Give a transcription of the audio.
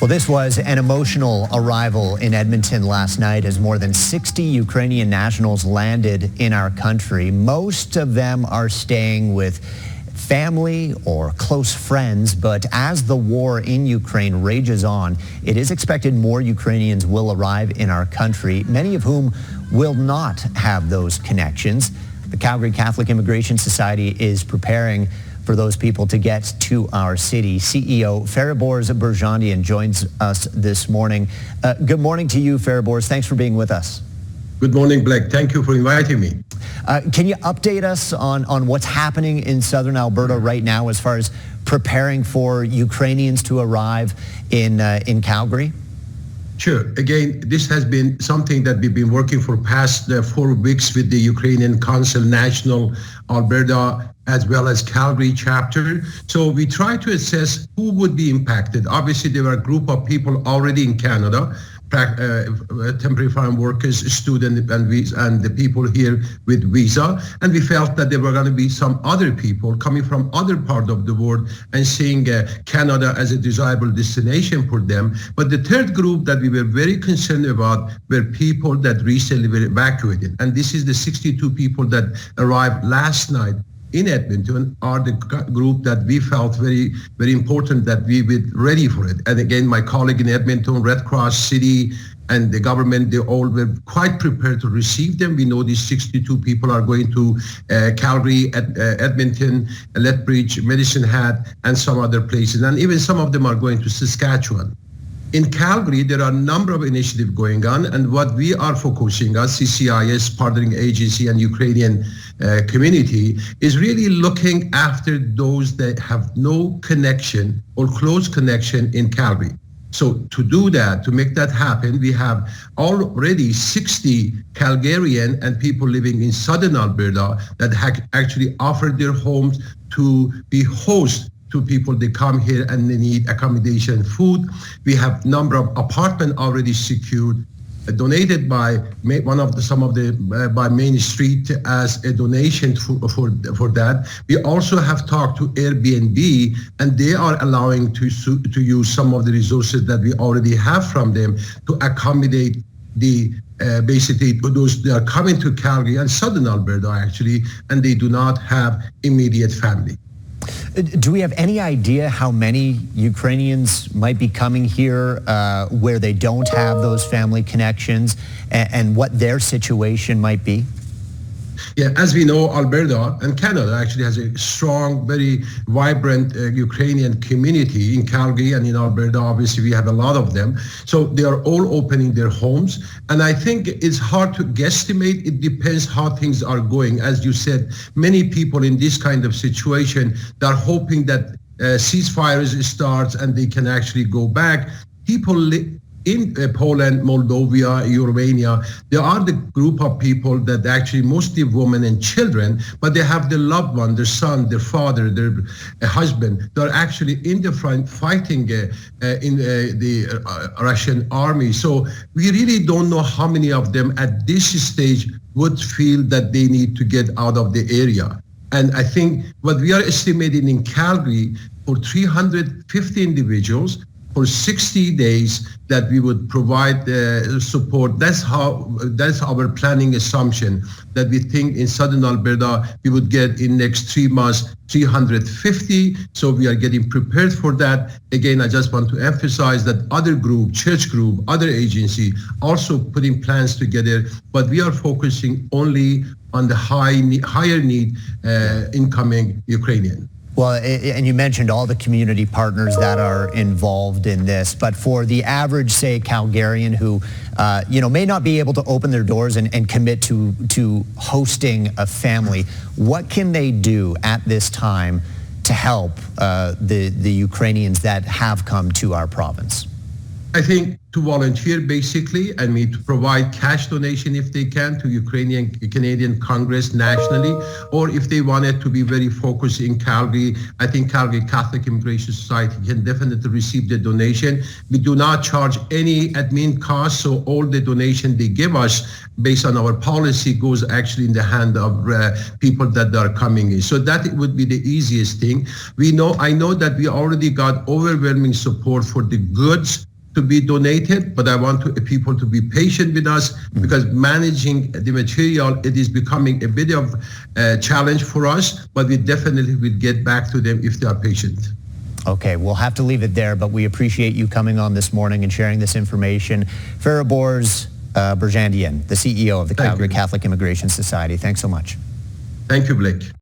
Well, this was an emotional arrival in Edmonton last night as more than 60 Ukrainian nationals landed in our country. Most of them are staying with family or close friends, but as the war in Ukraine rages on, it is expected more Ukrainians will arrive in our country, many of whom will not have those connections. The Calgary Catholic Immigration Society is preparing for those people to get to our city. CEO Fariborz Birjandian joins us this morning. Good morning to you, Fariborz. Thanks for being with us. Good morning, Blake. Thank you for inviting me. Can you update us on what's happening in southern Alberta right now as far as preparing for Ukrainians to arrive in Calgary? Sure. Again, this has been something that we've been working for past 4 weeks with the Ukrainian Council National Alberta as well as Calgary chapter. So we try to assess who would be impacted. Obviously, there are a group of people already in Canada, temporary foreign workers, students, and the people here with visa. And we felt that there were going to be some other people coming from other parts of the world and seeing Canada as a desirable destination for them. But the third group that we were very concerned about were people that recently were evacuated. And this is the 62 people that arrived last night in Edmonton are the group that we felt very, very important that we were ready for it. And again, my colleague in Edmonton, Red Cross City, and the government, they all were quite prepared to receive them. We know these 62 people are going to Calgary, Edmonton, Lethbridge, Medicine Hat, and some other places. And even some of them are going to Saskatchewan. In Calgary, there are a number of initiatives going on, and what we are focusing on, CCIS, Partnering Agency, and Ukrainian community, is really looking after those that have no connection or close connection in Calgary. So to do that, to make that happen, we have already 60 Calgarian and people living in southern Alberta that actually offered their homes to be host to people. They come here and they need accommodation, food. We have number of apartments already secured, donated by by Main Street as a donation for that. We also have talked to Airbnb, and they are allowing to use some of the resources that we already have from them to accommodate the basically those that are coming to Calgary and southern Alberta actually, and they do not have immediate family. Do we have any idea how many Ukrainians might be coming here where they don't have those family connections and what their situation might be? Yeah, as we know, Alberta and Canada actually has a strong, very vibrant Ukrainian community in Calgary and in Alberta. Obviously, we have a lot of them. So they are all opening their homes. And I think it's hard to guesstimate. It depends how things are going. As you said, many people in this kind of situation, they are hoping that ceasefires starts and they can actually go back. People in Poland, Moldova, Romania, there are the group of people that actually mostly women and children, but they have their loved one, their son, their father, their husband. They're actually in the front fighting in the Russian army. So we really don't know how many of them at this stage would feel that they need to get out of the area. And I think what we are estimating in Calgary for 350 individuals, for 60 days that we would provide support. That's our planning assumption, that we think in southern Alberta we would get in next 3 months 350. So we are getting prepared for that. Again, I just want to emphasize that other group, church group, other agency also putting plans together, but we are focusing only on the higher need incoming Ukrainian. Well, and you mentioned all the community partners that are involved in this, but for the average, say, Calgarian who, may not be able to open their doors and commit to hosting a family, what can they do at this time to help the Ukrainians that have come to our province? I think to volunteer basically, to provide cash donation if they can to Ukrainian Canadian Congress nationally, or if they wanted to be very focused in Calgary, I think Calgary Catholic Immigration Society can definitely receive the donation. We do not charge any admin costs, so all the donation they give us based on our policy goes actually in the hand of people that are coming in. So that would be the easiest thing. I know that we already got overwhelming support for the goods to be donated, but I want people to be patient with us because managing the material, it is becoming a bit of a challenge for us, but we definitely will get back to them if they are patient. Okay, we'll have to leave it there, but we appreciate you coming on this morning and sharing this information. Fariborz Birjandian, the CEO of the Calgary Catholic Immigration Society. Thanks so much. Thank you, Blake.